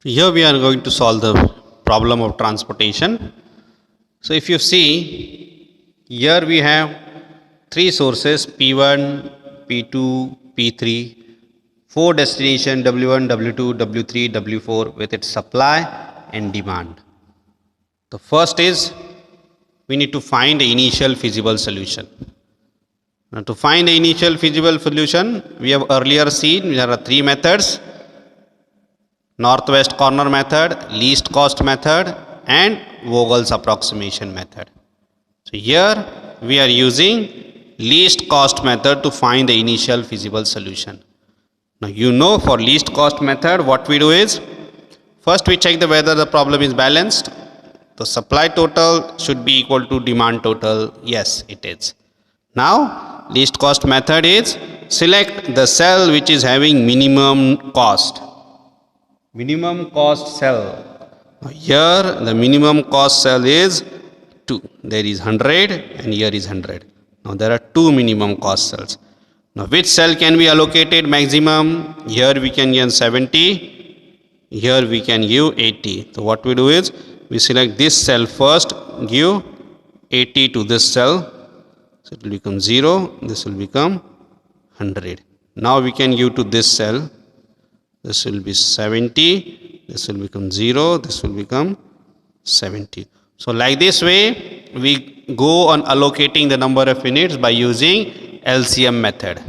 Here we are going to solve the problem of transportation. So if you see, here we have three sources P1, P2, P3, four destination W1, W2, W3, W4 with its supply and demand. The first is we need to find the initial feasible solution. Now to find the initial feasible solution, we have earlier seen there are three methods: northwest corner method, least cost method, and Vogel's approximation method. So here we are using least cost method to find the initial feasible solution. Now you know, for least cost method what we do is, first we check whether the problem is balanced. The supply total should be equal to demand total. Yes, it is. Now least cost method is select the cell which is having minimum cost. Minimum cost cell. Here the minimum cost cell is 2. There is 100 and here is 100. Now there are two minimum cost cells. Now which cell can be allocated maximum? Here we can give 70. Here we can give 80. So what we do is we select this cell first, give 80 to this cell. So it will become 0. This will become 100. Now we can give to this cell. This will be 70, this will become 0, this will become 70. So like this way we go on allocating the number of units by using LCM method.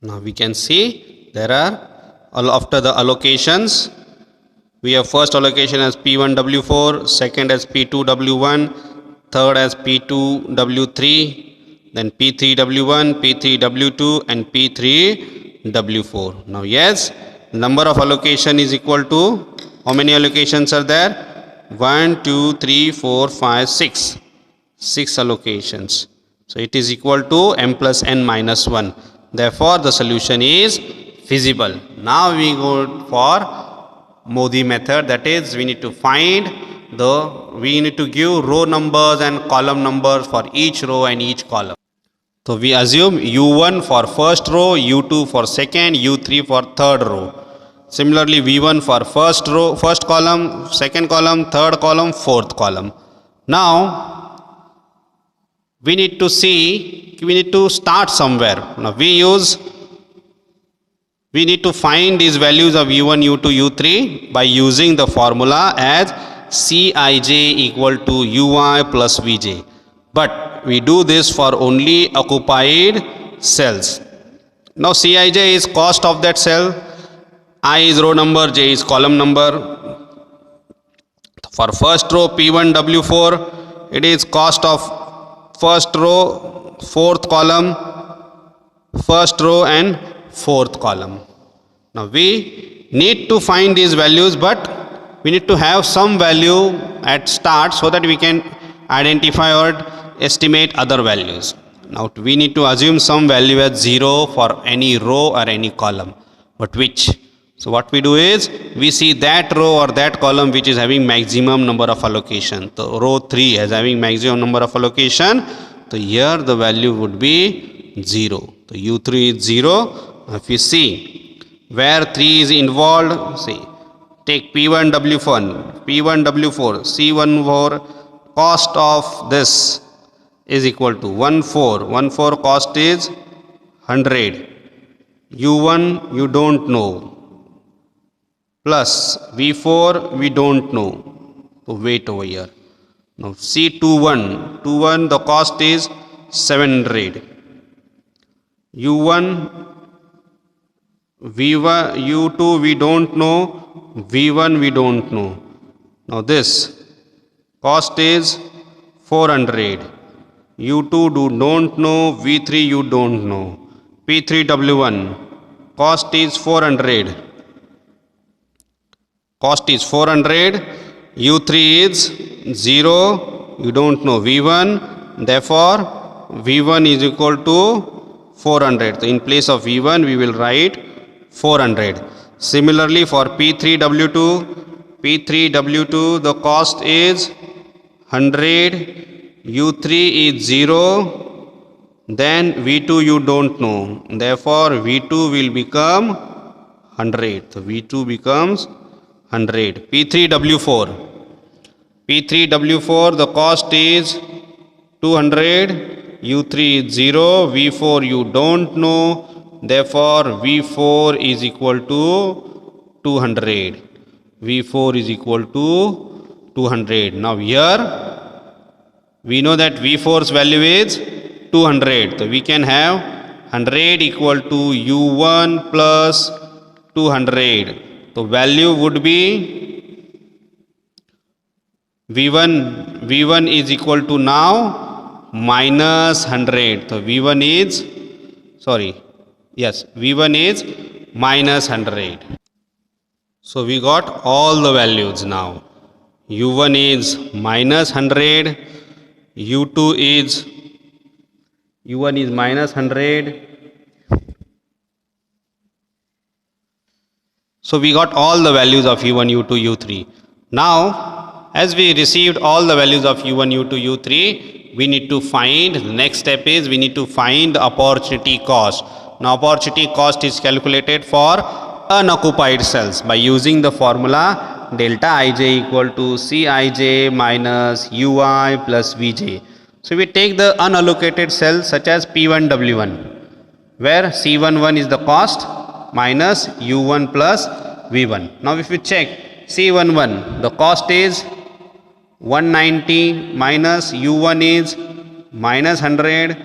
Now we can see there are, after the allocations, we have first allocation as P1W4, second as P2W1, third as P2W3, then P3W1, P3W2 and P3W4. Now yes, number of allocation is equal to, how many allocations are there? 1, 2, 3, 4, 5, 6. 6 allocations. So it is equal to m plus n minus 1. Therefore the solution is feasible. Now we go for Modi method, that is we need to give row numbers and column numbers for each row and each column. So we assume U1 for first row, U2 for second, U3 for third row. Similarly V1 for first row, first column, second column, third column, fourth column. Now we need to start somewhere. Now we need to find these values of U1, U2, U3 by using the formula as Cij equal to Ui plus Vj. But we do this for only occupied cells. Now Cij is cost of that cell, I is row number, j is column number. For first row P1W4, it is cost of first row, fourth column, first row and fourth column. Now we need to find these values, but we need to have some value at start so that we can identify or estimate other values. Now we need to assume some value as 0 for any row or any column, but which? So what we do is we see that row or that column which is having maximum number of allocation. So row 3 is having maximum number of allocation. So here the value would be 0. So U3 is 0. If you see where 3 is involved, see, take P1W4, C1 for cost of this is equal to 14. Cost is 100. U1 you don't know, plus V4 we don't know. So wait over here. Now C21, the cost is 700. U1, V1, U2 we don't know, V1 we don't know. Now this cost is 400. U2 don't know, V3 you don't know. P3W1 cost is 400. Cost is 400. U3 is 0. You don't know V1. Therefore V1 is equal to 400. So in place of V1 we will write 400. Similarly for P3W2 the cost is 100. U3 is 0. Then V2 you don't know. Therefore V2 will become 100. So V2 becomes 100. P3W4. P3W4, the cost is 200. U3 is 0. V4 you don't know. Therefore, V4 is equal to 200. V4 is equal to 200. Now here, we know that V4's value is 200. So we can have 100 equal to U1 plus 200. So value would be V1 is equal to now minus 100. So V1 is minus 100. So we got all the values now. U1 is minus 100. U1 is minus 100. So we got all the values of U1, U2, U3. Now, as we received all the values of U1, U2, U3, we need to find, the next step is we need to find the opportunity cost. Now, opportunity cost is calculated for unoccupied cells by using the formula delta ij equal to Cij minus Ui plus Vj. So we take the unallocated cells such as P1W1, where C11 is the cost minus U1 plus V1. Now if you check C11, the cost is 190 minus U1 is minus 100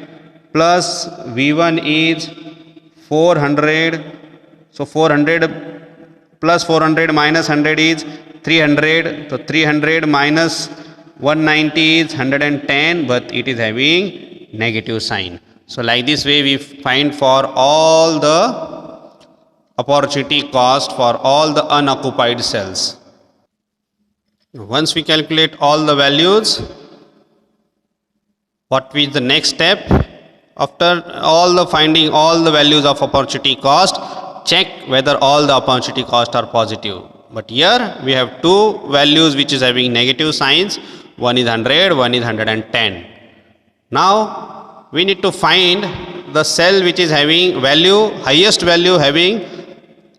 plus V1 is 400. So 400 plus 400 minus 100 is 300. So 300 minus 190 is 110, but it is having negative sign. So like this way we find for all the opportunity cost for all the unoccupied cells. Once we calculate all the values, what is the next step? After all the finding all the values of opportunity cost, check whether all the opportunity costs are positive. But here we have two values which is having negative signs. One is 100, one is 110. Now we need to find the cell which is having value, highest value having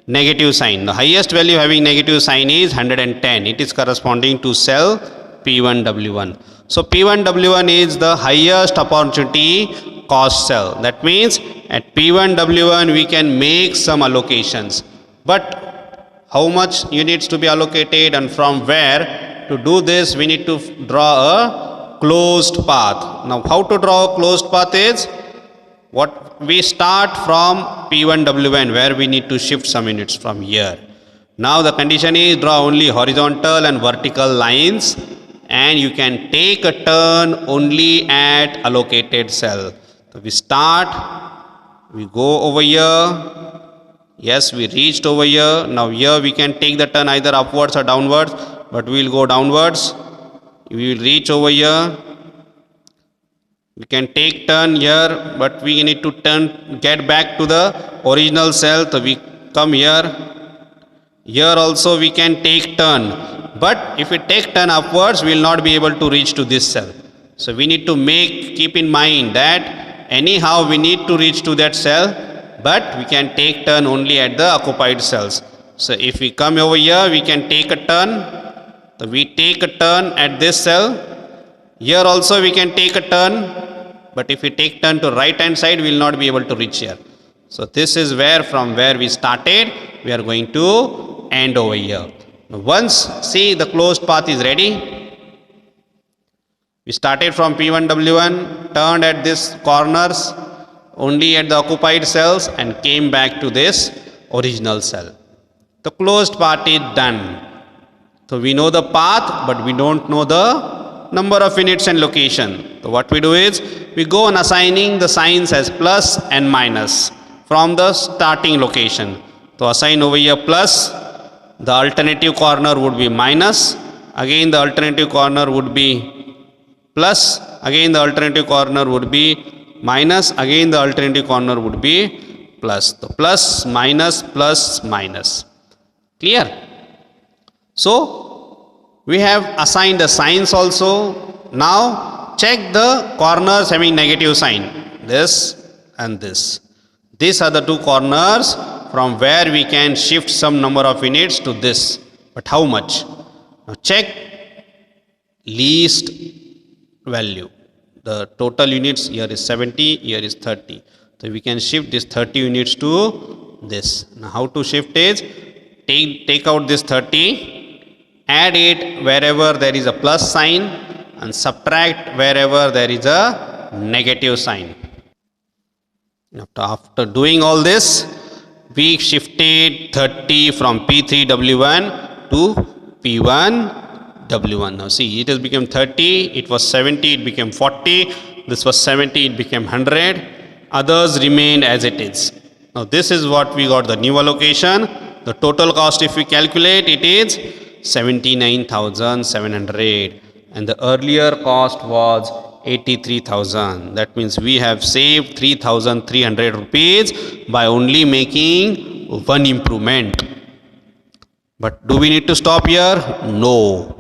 negative sign. The highest value having negative sign is 110. It is corresponding to cell P1W1. So P1W1 is the highest opportunity cost cell. That means at P1W1 we can make some allocations. But how much units to be allocated and from where? To do this we need to draw a closed path. Now how to draw a closed path is, what we start from P1W1 where we need to shift some units from here. Now the condition is draw only horizontal and vertical lines, and you can take a turn only at allocated cell. So we start, we go over here, yes we reached over here. Now here we can take the turn either upwards or downwards, but we will go downwards. We will reach over here. We can take turn here, but we need to get back to the original cell. So we come here. Here also we can take turn. But if we take turn upwards, we will not be able to reach to this cell. So we need to keep in mind that anyhow we need to reach to that cell, but we can take turn only at the occupied cells. So if we come over here, we can take a turn. So we take a turn at this cell. Here also we can take a turn. But if we take turn to right hand side, we will not be able to reach here. So this is where from where we started, we are going to end over here. Once see the closed path is ready, we started from P1W1, turned at this corners only at the occupied cells and came back to this original cell. The closed path is done. So we know the path, but we don't know the number of units and location. So what we do is, we go on assigning the signs as plus and minus from the starting location. So assign over here plus, the alternative corner would be minus, again the alternative corner would be plus, again the alternative corner would be minus, again the alternative corner would be plus. So plus, minus. Clear? So we have assigned the signs also. Now check the corners having negative sign, this and this. These are the two corners from where we can shift some number of units to this But how much? Now check least value. The total units here is 70, here is 30. So we can shift this 30 units to this. Now how to shift is, take out this 30, add it wherever there is a plus sign and subtract wherever there is a negative sign. After doing all this, we shifted 30 from P3W1 to P1W1. Now see, it has become 30, it was 70, it became 40, this was 70, it became 100, others remained as it is. Now this is what we got, the new allocation. The total cost, if we calculate, it is 79,700 and the earlier cost was 83,000. That means we have saved 3,300 rupees by only making one improvement. But do we need to stop here? No.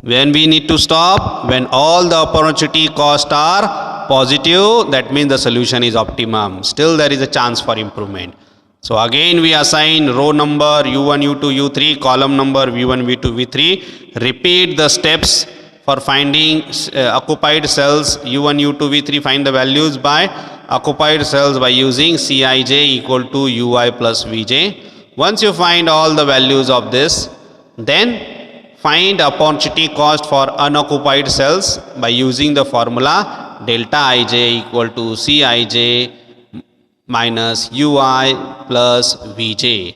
When we need to stop? When all the opportunity costs are positive, that means the solution is optimum. Still there is a chance for improvement. So again we assign row number U1, U2, U3, column number V1, V2, V3. Repeat the steps for finding occupied cells U1, U2, V3. Find the values by occupied cells by using Cij equal to Ui plus Vj. Once you find all the values of this, then find opportunity cost for unoccupied cells by using the formula delta Ij equal to Cij minus Ui plus Vj.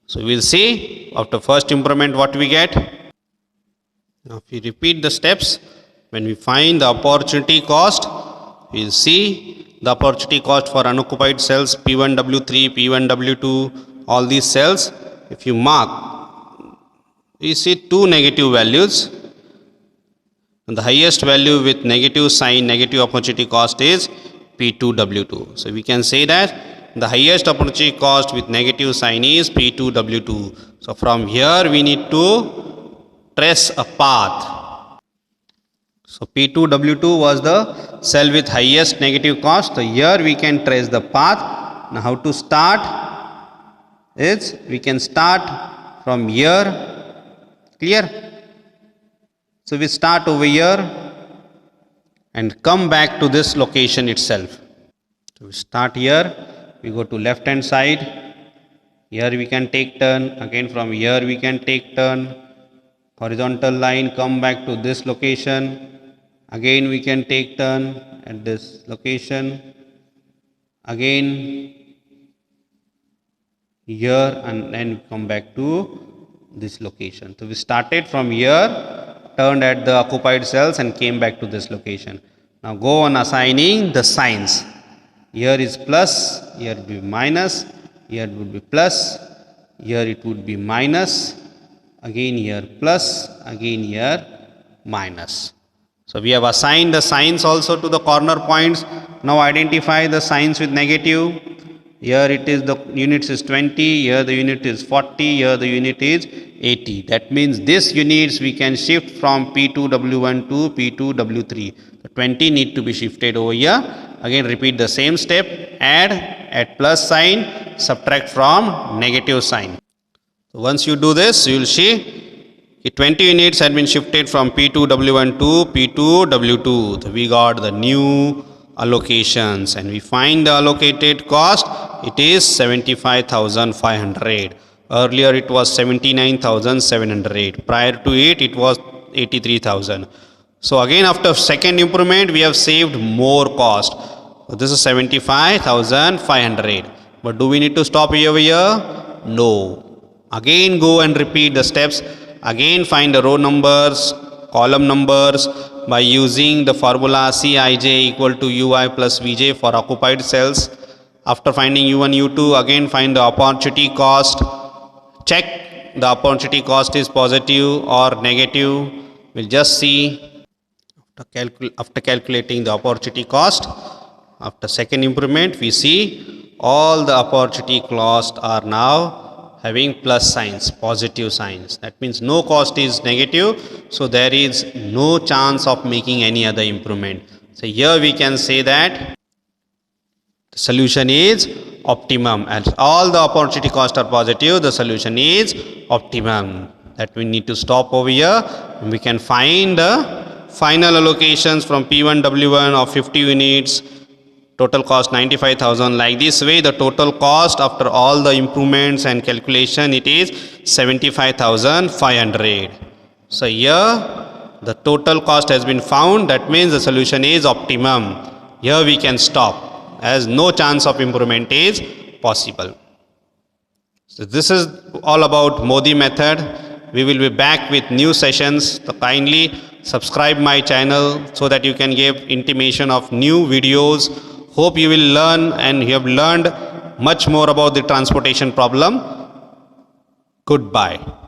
So we will see after first improvement what we get. Now if we repeat the steps, when we find the opportunity cost, we will see the opportunity cost for unoccupied cells P1, W3, P1, W2, all these cells. If you mark, we see two negative values. And the highest value with negative sign, negative opportunity cost is P2, W2. So we can say that the highest opportunity cost with negative sign is P2, W2. So from here we need to trace a path. So P2, W2 was the cell with highest negative cost. So here we can trace the path. Now how to start is, we can start from here. Clear? So we start over here and come back to this location itself. So we start here, we go to left hand side. Here we can take turn. Again from here we can take turn. Horizontal line, come back to this location. Again we can take turn at this location. Again here and then come back to this location. So we started from here, turned at the occupied cells and came back to this location. Now go on assigning the signs. Here is plus, here would be minus, here it would be plus, here it would be minus, again here plus, again here minus. So we have assigned the signs also to the corner points. Now identify the signs with negative. Here it is, the units is 20, here the unit is 40, here the unit is 80. That means this units we can shift from P2W1 to P2W3. The 20 need to be shifted over here. Again repeat the same step, add at plus sign, subtract from negative sign. So once you do this, you will see 20 units had been shifted from P2W1 to P2W2. So we got the new allocations and we find the allocated cost. It is 75,500. Earlier it was 79,700. Prior to it, it was 83,000. So again after second improvement, we have saved more cost. So this is 75,500. But do we need to stop over here? No. Again go and repeat the steps. Again find the row numbers, column numbers by using the formula Cij equal to Ui plus Vj for occupied cells. After finding U1, U2, again find the opportunity cost. Check the opportunity cost is positive or negative. We'll just see after calculating the opportunity cost. After second improvement, we see all the opportunity costs are now having plus signs, positive signs. That means no cost is negative, so there is no chance of making any other improvement. So here we can say that the solution is optimum. As all the opportunity costs are positive, the solution is optimum. that we need to stop over here. We can find the final allocations from P1W1 of 50 units, total cost 95,000. Like this way, the total cost after all the improvements and calculation, it is 75,500. So here the total cost has been found. That means the solution is optimum. Here we can stop as no chance of improvement is possible. So this is all about Modi method. We will be back with new sessions. So kindly subscribe my channel so that you can give intimation of new videos. Hope you will learn and you have learned much more about the transportation problem. Goodbye.